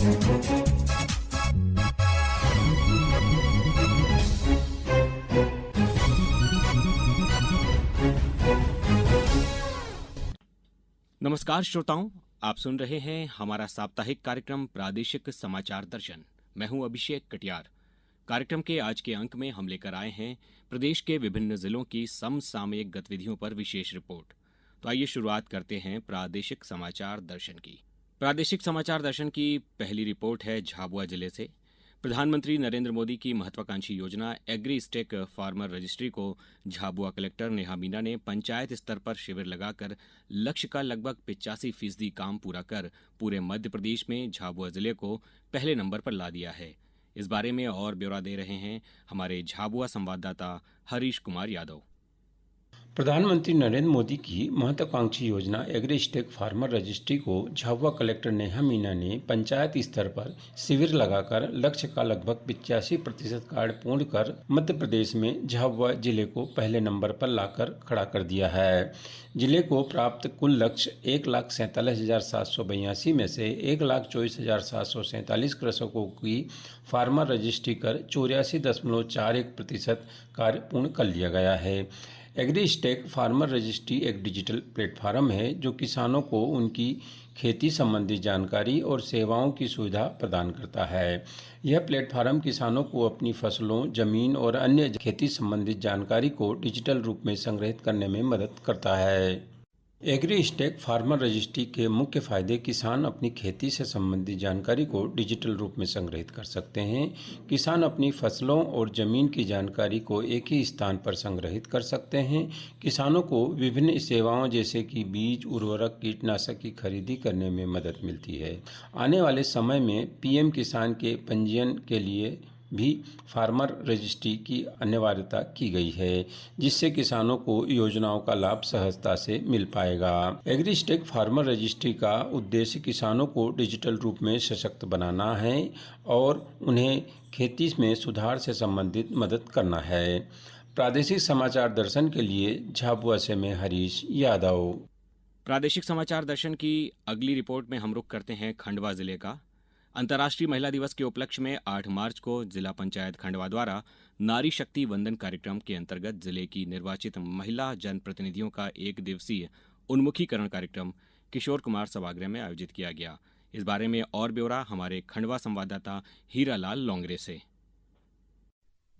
नमस्कार श्रोताओं, आप सुन रहे हैं हमारा साप्ताहिक कार्यक्रम प्रादेशिक समाचार दर्शन। मैं हूं अभिषेक कटियार। कार्यक्रम के आज के अंक में हम लेकर आए हैं प्रदेश के विभिन्न जिलों की समसामयिक गतिविधियों पर विशेष रिपोर्ट। तो आइए शुरुआत करते हैं प्रादेशिक समाचार दर्शन की। प्रादेशिक समाचार दर्शन की पहली रिपोर्ट है झाबुआ जिले से। प्रधानमंत्री नरेंद्र मोदी की महत्वाकांक्षी योजना एग्री स्टेक फार्मर रजिस्ट्री को झाबुआ कलेक्टर नेहा मीना ने पंचायत स्तर पर शिविर लगाकर लक्ष्य का लगभग 85% काम पूरा कर पूरे मध्य प्रदेश में झाबुआ जिले को पहले नंबर पर ला दिया है। इस बारे में और ब्यौरा दे रहे हैं हमारे झाबुआ संवाददाता हरीश कुमार यादव। प्रधानमंत्री नरेंद्र मोदी की महत्वाकांक्षी योजना एग्री स्टेक फार्मर रजिस्ट्री को झाबुआ कलेक्टर नेहा मीना ने पंचायत स्तर पर शिविर लगाकर लक्ष्य का लगभग 85% कार्य पूर्ण कर मध्य प्रदेश में झाबुआ जिले को पहले नंबर पर लाकर खड़ा कर दिया है। जिले को प्राप्त कुल लक्ष्य 1,47,782 में से 1,24,747 कृषकों की फार्मर रजिस्ट्री कर 84.41% कार्य पूर्ण कर लिया गया है। एग्री स्टेक फार्मर रजिस्ट्री एक डिजिटल प्लेटफार्म है जो किसानों को उनकी खेती संबंधी जानकारी और सेवाओं की सुविधा प्रदान करता है। यह प्लेटफार्म किसानों को अपनी फसलों, जमीन और अन्य खेती संबंधित जानकारी को डिजिटल रूप में संग्रहित करने में मदद करता है। एग्री स्टेक फार्मर रजिस्ट्री के मुख्य फायदे किसान अपनी खेती से संबंधित जानकारी को डिजिटल रूप में संग्रहित कर सकते हैं। किसान अपनी फसलों और ज़मीन की जानकारी को एक ही स्थान पर संग्रहित कर सकते हैं। किसानों को विभिन्न सेवाओं जैसे कि बीज, उर्वरक, कीटनाशक की खरीदी करने में मदद मिलती है। आने वाले समय में पीएम किसान के पंजीयन के लिए भी फार्मर रजिस्ट्री की अनिवार्यता की गई है, जिससे किसानों को योजनाओं का लाभ सहजता से मिल पाएगा। एग्री स्टेक फार्मर रजिस्ट्री का उद्देश्य किसानों को डिजिटल रूप में सशक्त बनाना है और उन्हें खेती में सुधार से संबंधित मदद करना है। प्रादेशिक समाचार दर्शन के लिए झाबुआ से मैं हरीश यादव। प्रादेशिक समाचार दर्शन की अगली रिपोर्ट में हम रुख करते हैं खंडवा जिले का। अंतर्राष्ट्रीय महिला दिवस के उपलक्ष्य में 8 मार्च को जिला पंचायत खंडवा द्वारा नारी शक्ति वंदन कार्यक्रम के अंतर्गत जिले की निर्वाचित महिला जनप्रतिनिधियों का 1 दिवसीय उन्मुखीकरण कार्यक्रम किशोर कुमार सभागृह में आयोजित किया गया। इस बारे में और ब्यौरा हमारे खंडवा संवाददाता हीरालाल लोंगरे से।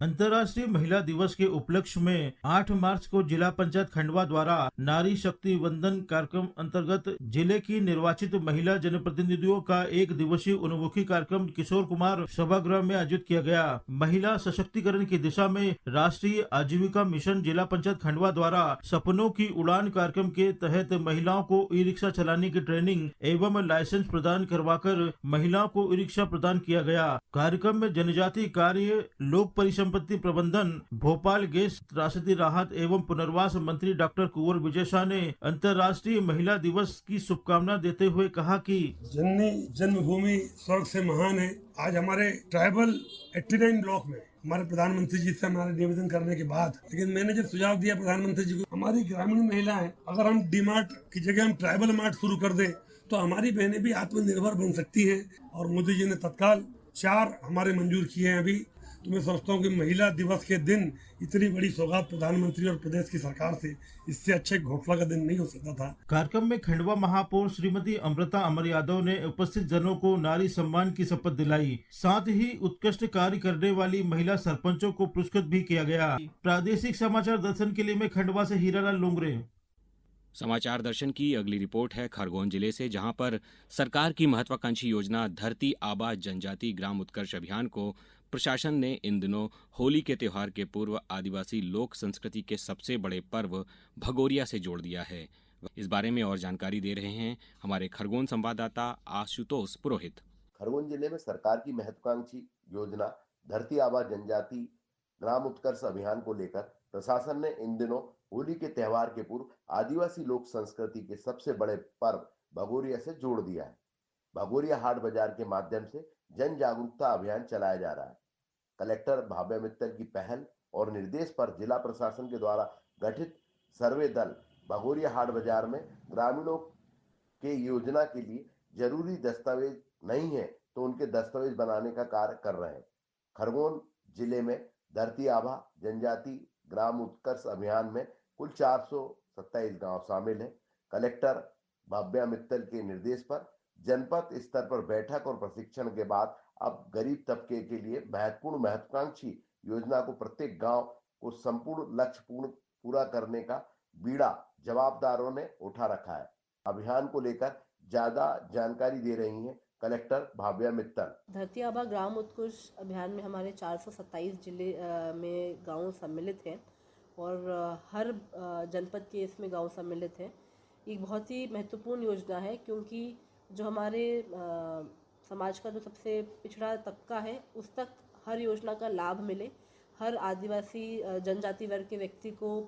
अंतर्राष्ट्रीय महिला दिवस के उपलक्ष्य में 8 मार्च को जिला पंचायत खंडवा द्वारा नारी शक्ति वंदन कार्यक्रम अंतर्गत जिले की निर्वाचित महिला जनप्रतिनिधियों का 1 दिवसीय उन्मुखी कार्यक्रम किशोर कुमार सभागृह में आयोजित किया गया। महिला सशक्तिकरण की दिशा में राष्ट्रीय आजीविका मिशन जिला पंचायत खंडवा द्वारा सपनों की उड़ान कार्यक्रम के तहत महिलाओं को ई रिक्शा चलाने की ट्रेनिंग एवं लाइसेंस प्रदान करवाकर महिलाओं को ई रिक्शा प्रदान किया गया। कार्यक्रम में जनजातीय कार्य, लोक परिसंपत्ति प्रबंधन, भोपाल गैस त्रासदी राहत एवं पुनर्वास मंत्री डॉक्टर कुंवर विजय शाह ने अंतर्राष्ट्रीय महिला दिवस की शुभकामना देते हुए कहा कि जननी जन्मभूमि स्वर्ग से महान है। आज हमारे ट्राइबल 89 ब्लॉक में हमारे प्रधानमंत्री जी से हमारे निवेदन करने के बाद, लेकिन मैंने जब सुझाव दिया प्रधानमंत्री जी को, हमारी ग्रामीण महिलाएं अगर हम डी मार्ट की जगह हम ट्राइबल मार्ट शुरू कर दें तो हमारी बहनें भी आत्मनिर्भर बन सकती हैं। और मोदी जी ने तत्काल 4 हमारे मंजूर किए हैं। अभी तो मैं समझता हूँ कि महिला दिवस के दिन इतनी बड़ी सौगात प्रधानमंत्री और प्रदेश की सरकार से इससे अच्छे घोषणा का दिन नहीं हो सकता था। कार्यक्रम में खंडवा महापौर श्रीमती अमृता अमर यादव ने उपस्थित जनों को नारी सम्मान की शपथ दिलाई। साथ ही उत्कृष्ट कार्य करने वाली महिला सरपंचों को पुरस्कृत भी किया गया। प्रादेशिक समाचार दर्शन के लिए मैं खंडवा से हीरालाल लोंगरे। समाचार दर्शन की अगली रिपोर्ट है खरगोन जिले से, जहां पर सरकार की महत्वाकांक्षी योजना धरती आबा जनजाति ग्राम उत्कर्ष अभियान को प्रशासन ने इन दिनों होली के त्योहार के पूर्व आदिवासी लोक संस्कृति के सबसे बड़े पर्व भगोरिया से जोड़ दिया है। इस बारे में और जानकारी दे रहे हैं हमारे खरगोन संवाददाता आशुतोष पुरोहित। खरगोन जिले में सरकार की महत्वाकांक्षी योजना धरती आबा जनजाति ग्राम उत्कर्ष अभियान को लेकर प्रशासन ने इन दिनों होली के त्योहार के पूर्व आदिवासी लोक संस्कृति के सबसे बड़े पर्व भगोरिया से जोड़ दिया है। भगोरिया हाट बाजार के माध्यम से जन जागरूकता अभियान चलाया जा रहा है। कलेक्टर भाव्य मित्तल की पहल और निर्देश पर जिला प्रशासन के द्वारा गठित सर्वे दल भगोरिया हाट बाजार में ग्रामीणों के योजना के लिए जरूरी दस्तावेज नहीं है तो उनके दस्तावेज बनाने का कार्य कर रहे हैं। खरगोन जिले में धरती आबा जनजाति ग्राम उत्कर्ष अभियान में कुल 427 गांव शामिल हैं। कलेक्टर भाव्या मित्तल के निर्देश पर जनपद स्तर पर बैठक और प्रशिक्षण के बाद अब गरीब तबके के लिए महत्वाकांक्षी योजना को प्रत्येक गांव को संपूर्ण लक्ष्य पूरा करने का बीड़ा जवाबदारों ने उठा रखा है। अभियान को लेकर ज्यादा जानकारी दे रही हैं कलेक्टर भाव्या मित्तल। धरती आबा ग्राम उत्कर्ष अभियान में हमारे 427 जिले में गांव सम्मिलित हैं और हर जनपद के इसमें गांव सम्मिलित हैं। एक बहुत ही महत्वपूर्ण योजना है क्योंकि जो हमारे समाज का जो सबसे पिछड़ा तबका है उस तक हर योजना का लाभ मिले, हर आदिवासी जनजाति वर्ग के व्यक्ति को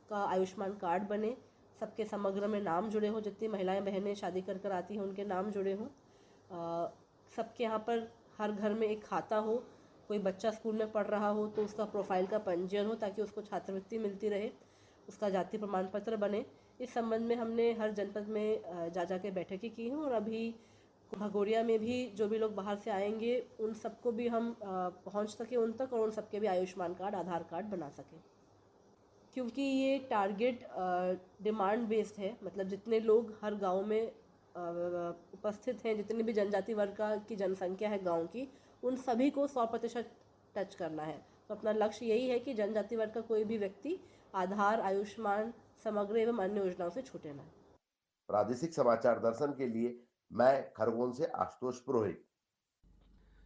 का आयुष्मान कार्ड बने, सबके समग्र में नाम जुड़े हों, जितनी महिलाएं बहनें शादी कर कर आती हैं उनके नाम जुड़े हों, सबके यहाँ पर हर घर में एक खाता हो, कोई बच्चा स्कूल में पढ़ रहा हो तो उसका प्रोफाइल का पंजीयन हो ताकि उसको छात्रवृत्ति मिलती रहे, उसका जाति प्रमाण पत्र बने। इस संबंध में हमने हर जनपद में जा के बैठकें की हैं और अभी भगोरिया में भी जो भी लोग बाहर से आएंगे उन सबको भी हम पहुंच सके उन तक और उन सबके भी आयुष्मान कार्ड आधार कार्ड बना सकें, क्योंकि ये टारगेट डिमांड बेस्ड है। मतलब जितने लोग हर गांव में उपस्थित हैं, जितनी भी जनजाति वर्ग की जनसंख्या है गांव की, उन सभी को 100% टच करना है। तो अपना लक्ष्य यही है कि जनजाति वर्ग का कोई भी व्यक्ति आधार, आयुष्मान, समग्र एवं अन्य योजनाओं से छूटे ना। प्रादेशिक समाचार दर्शन के लिए मैं खरगोन से आशुतोष पुरोहित।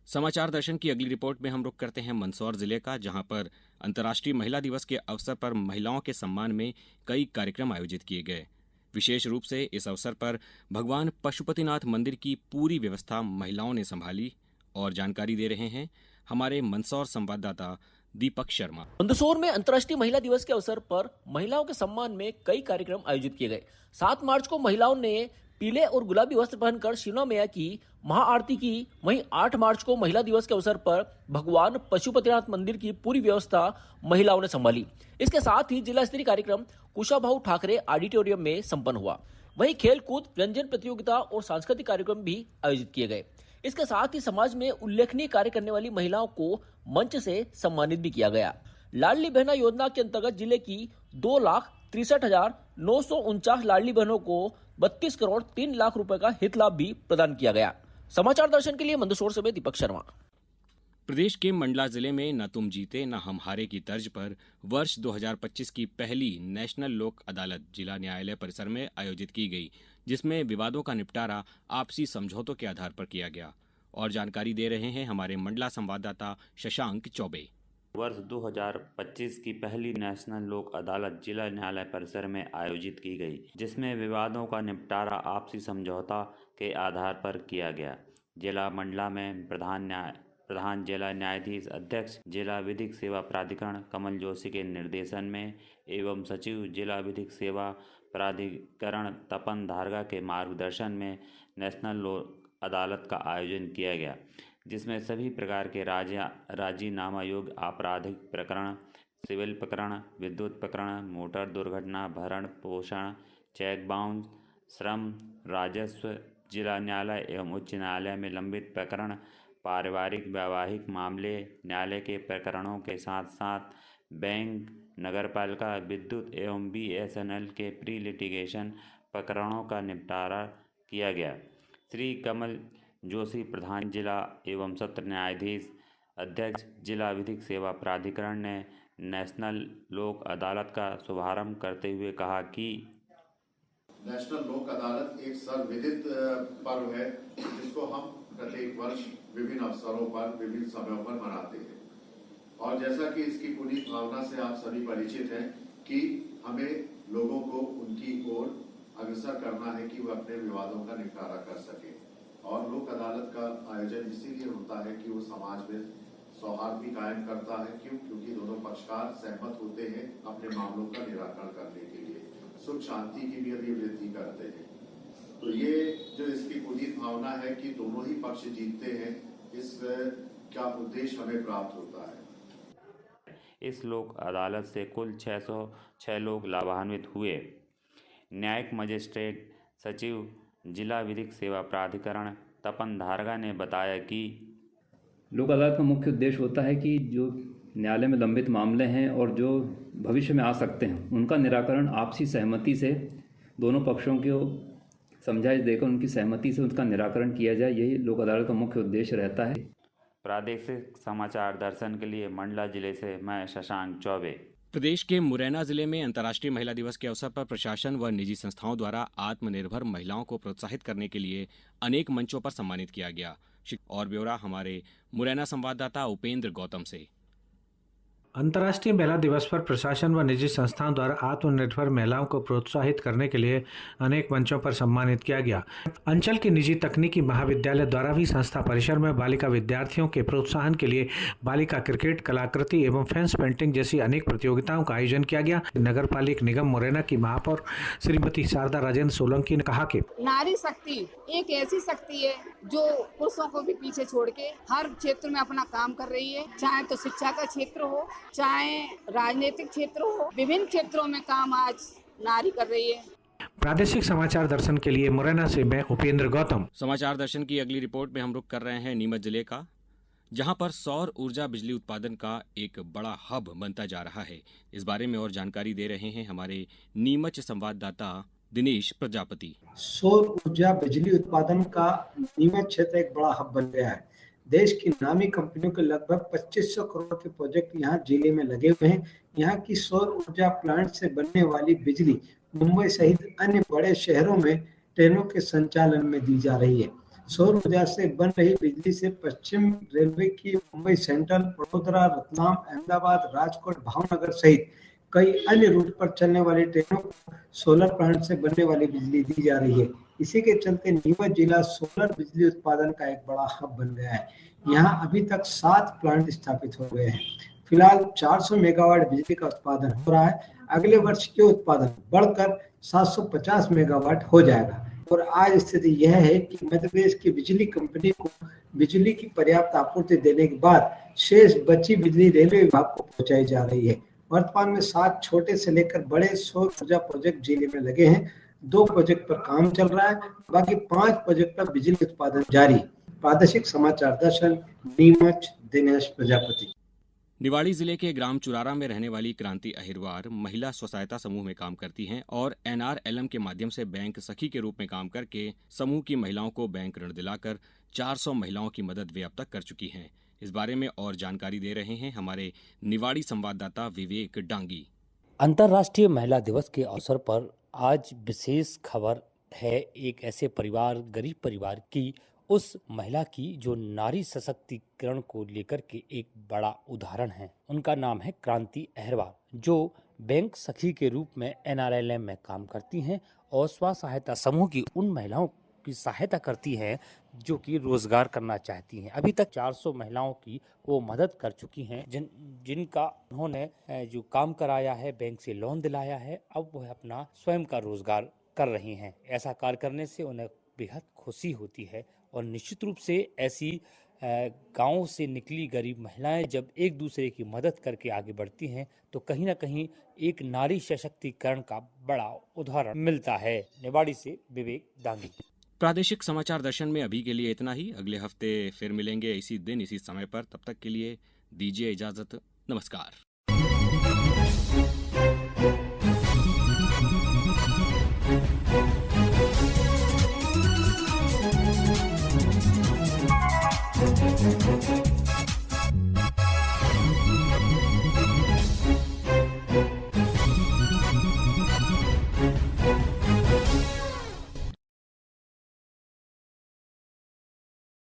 समाचार दर्शन की अगली रिपोर्ट में हम रुख करते हैं मंदसौर जिले का, जहां पर अंतर्राष्ट्रीय महिला दिवस के अवसर पर महिलाओं के सम्मान में कई कार्यक्रम आयोजित किए गए। विशेष रूप से इस अवसर पर भगवान पशुपतिनाथ मंदिर की पूरी व्यवस्था महिलाओं ने संभाली और जानकारी दे रहे हैं हमारे मंदसौर संवाददाता दीपक शर्मा। मंदसौर में अंतर्राष्ट्रीय महिला दिवस के अवसर पर महिलाओं के सम्मान में कई कार्यक्रम आयोजित किए गए। 7 मार्च को महिलाओं ने पीले और गुलाबी वस्त्र पहनकर शिवना मैया की महाआरती की। वहीं 8 मार्च को महिला दिवस के अवसर पर भगवान पशुपतिनाथ मंदिर की पूरी व्यवस्था महिलाओं ने संभाली। इसके साथ ही जिला स्तरीय कार्यक्रम कुशाभाऊ ठाकरे ऑडिटोरियम में संपन्न हुआ। वहीं खेल कूद, व्यंजन प्रतियोगिता और सांस्कृतिक कार्यक्रम भी आयोजित किए गए। इसके साथ ही समाज में उल्लेखनीय कार्य करने वाली महिलाओं को मंच से सम्मानित भी किया गया। लाडली बहना योजना के अंतर्गत जिले की 2,63,949 लाडली बहनों को 32 करोड़ 3 लाख रुपए का हित लाभ भी प्रदान किया गया। समाचार दर्शन के लिए मंदसौर से मैं दीपक शर्मा। प्रदेश के मंडला जिले में न तुम जीते न हम हारे की तर्ज पर वर्ष 2025 की पहली नेशनल लोक अदालत जिला न्यायालय परिसर में आयोजित की गई, जिसमें विवादों का निपटारा आपसी समझौतों के आधार पर किया गया। और जानकारी दे रहे हैं हमारे मंडला संवाददाता शशांक चौबे। वर्ष 2025 की पहली नेशनल लोक अदालत जिला न्यायालय परिसर में आयोजित की गई, जिसमें विवादों का निपटारा आपसी समझौता के आधार पर किया गया। जिला मंडला में प्रधान जिला न्यायाधीश अध्यक्ष जिला विधिक सेवा प्राधिकरण कमल जोशी के निर्देशन में एवं सचिव जिला विधिक सेवा प्राधिकरण तपन धारगा के मार्गदर्शन में नेशनल लोक अदालत का आयोजन किया गया, जिसमें सभी प्रकार के राजीनामा योग्य आपराधिक प्रकरण, सिविल प्रकरण, विद्युत प्रकरण, मोटर दुर्घटना, भरण पोषण, चेक बाउंस, श्रम, राजस्व, जिला न्यायालय एवं उच्च न्यायालय में लंबित प्रकरण, पारिवारिक वैवाहिक मामले, न्यायालय के प्रकरणों के साथ साथ बैंक, नगरपालिका, विद्युत एवं BSNL के प्री लिटिगेशन प्रकरणों का निपटारा किया गया। श्री कमल जोशी प्रधान जिला एवं सत्र न्यायाधीश अध्यक्ष जिला विधिक सेवा प्राधिकरण ने नेशनल लोक अदालत का शुभारंभ करते हुए कहा कि नेशनल लोक अदालत एक सर्वविदित पर्व है, जिसको हम प्रत्येक वर्ष विभिन्न अवसरों पर विभिन्न समयों पर मनाते हैं। और जैसा कि इसकी पूरी भावना से आप सभी परिचित हैं कि हमें लोगों को उनकी ओर अग्रसर करना है कि वह अपने विवादों का निपटारा कर सके। और लोक अदालत का आयोजन इसीलिए होता है कि वो समाज में सौहार्द भी कायम करता है। क्योंकि दोनों पक्षकार सहमत होते हैं अपने मामलों का निराकरण करने के लिए, सुख शांति की भी अभिवृद्धि करते हैं। तो ये जो इसकी पूरी भावना है कि दोनों ही पक्ष जीतते हैं, इस का उद्देश्य हमें प्राप्त होता है। इस लोक अदालत से कुल 606 लोग लाभान्वित हुए। न्यायिक मजिस्ट्रेट, सचिव, जिला विधिक सेवा प्राधिकरण, तपन धारगा ने बताया कि लोक अदालत का मुख्य उद्देश्य होता है कि जो न्यायालय में लंबित मामले हैं और जो भविष्य में आ सकते हैं उनका निराकरण आपसी सहमति से दोनों पक्षों को समझाइश देकर उनकी सहमति से उसका निराकरण किया जाए, यही लोक अदालत का मुख्य उद्देश्य रहता है। प्रादेशिक समाचार दर्शन के लिए मंडला जिले से मैं शशांक चौबे। प्रदेश के मुरैना जिले में अंतर्राष्ट्रीय महिला दिवस के अवसर पर प्रशासन व निजी संस्थाओं द्वारा आत्मनिर्भर महिलाओं को प्रोत्साहित करने के लिए अनेक मंचों पर सम्मानित किया गया। और ब्यौरा हमारे मुरैना संवाददाता उपेंद्र गौतम से। अंतर्राष्ट्रीय महिला दिवस पर प्रशासन व निजी संस्थाओं द्वारा आत्मनिर्भर महिलाओं को प्रोत्साहित करने के लिए अनेक मंचों पर सम्मानित किया गया। अंचल के निजी तकनीकी महाविद्यालय द्वारा भी संस्था परिसर में बालिका विद्यार्थियों के प्रोत्साहन के लिए बालिका क्रिकेट, कलाकृति एवं फेंस पेंटिंग जैसी अनेक प्रतियोगिताओं का आयोजन किया गया। नगर पालिक निगम मुरैना की महापौर श्रीमती शारदा राजेंद्र सोलंकी ने कहा कि नारी शक्ति एक ऐसी शक्ति है जो पुरुषों को भी पीछे छोड़ के हर क्षेत्र में अपना काम कर रही है, चाहे तो शिक्षा का क्षेत्र हो, चाहे राजनीतिक क्षेत्र हो, विभिन्न क्षेत्रों में काम आज नारी कर रही है। प्रादेशिक समाचार दर्शन के लिए मुरैना से मैं उपेंद्र गौतम। समाचार दर्शन की अगली रिपोर्ट में हम रुक कर रहे हैं नीमच जिले का, जहां पर सौर ऊर्जा बिजली उत्पादन का एक बड़ा हब बनता जा रहा है। इस बारे में और जानकारी दे रहे हैं हमारे नीमच संवाददाता दिनेश प्रजापति। सौर ऊर्जा बिजली उत्पादन का नीमच क्षेत्र एक बड़ा हब बन गया है। देश की नामी कंपनियों के लगभग 2500 करोड़ के प्रोजेक्ट यहाँ जिले में लगे हुए हैं। यहाँ की सौर ऊर्जा प्लांट से बनने वाली बिजली मुंबई सहित अन्य बड़े शहरों में ट्रेनों के संचालन में दी जा रही है। सौर ऊर्जा से बन रही बिजली से पश्चिम रेलवे की मुंबई सेंट्रल, वडोदरा, रतलाम, अहमदाबाद, राजकोट, भावनगर सहित कई अन्य रूट पर चलने वाली ट्रेनों को सोलर प्लांट से बनने वाली बिजली दी जा रही है। इसी के चलते नीमच जिला सोलर बिजली उत्पादन का एक बड़ा हब बन गया है। यहाँ अभी तक 7 प्लांट स्थापित हो गए हैं। फिलहाल 400 मेगावाट बिजली का उत्पादन हो रहा है। अगले वर्ष ये उत्पादन बढ़कर 750 मेगावाट हो जाएगा। और आज स्थिति यह है कि मध्य प्रदेश की बिजली कंपनी को बिजली की पर्याप्त आपूर्ति देने के बाद शेष बची बिजली रेलवे विभाग को पहुंचाई जा रही है। वर्तमान में 7 छोटे से लेकर बड़े सौर ऊर्जा प्रोजेक्ट जिले में लगे हैं। 2 प्रोजेक्ट पर काम चल रहा है, बाकी 5 प्रोजेक्ट पर बिजली उत्पादन जारी। प्रादेशिक समाचार दर्शन, नीमच, दिनेश प्रजापति। निवाड़ी जिले के ग्राम चुरारा में रहने वाली क्रांति अहिरवार महिला स्व सहायता समूह में काम करती हैं और NRLM के माध्यम से बैंक सखी के रूप में काम करके समूह की महिलाओं को बैंक ऋण दिलाकर 400 महिलाओं की मदद वे अब तक कर चुकी हैं। इस बारे में और जानकारी दे रहे हैं हमारे निवाड़ी संवाददाता विवेक डांगी। अंतर्राष्ट्रीय महिला दिवस के अवसर पर आज विशेष खबर है एक ऐसे परिवार, गरीब परिवार की, उस महिला की जो नारी सशक्तिकरण को लेकर के एक बड़ा उदाहरण है। उनका नाम है क्रांति अहिरवार, जो बैंक सखी के रूप में NRLM में काम करती हैं और स्व सहायता समूह की उन महिलाओं की सहायता करती हैं जो कि रोजगार करना चाहती हैं। अभी तक 400 महिलाओं की वो मदद कर चुकी हैं, जिनका उन्होंने जो काम कराया है, बैंक से लोन दिलाया है, अब वह अपना स्वयं का रोजगार कर रही हैं। ऐसा कार्य करने से उन्हें बेहद खुशी होती है और निश्चित रूप से ऐसी गांव से निकली गरीब महिलाएं जब एक दूसरे की मदद करके आगे बढ़ती हैं तो कहीं ना कहीं एक नारी सशक्तिकरण का बड़ा उदाहरण मिलता है। निवाड़ी से विवेक डांगी। प्रादेशिक समाचार दर्शन में अभी के लिए इतना ही। अगले हफ्ते फिर मिलेंगे इसी दिन इसी समय पर। तब तक के लिए दीजिए इजाजत। नमस्कार।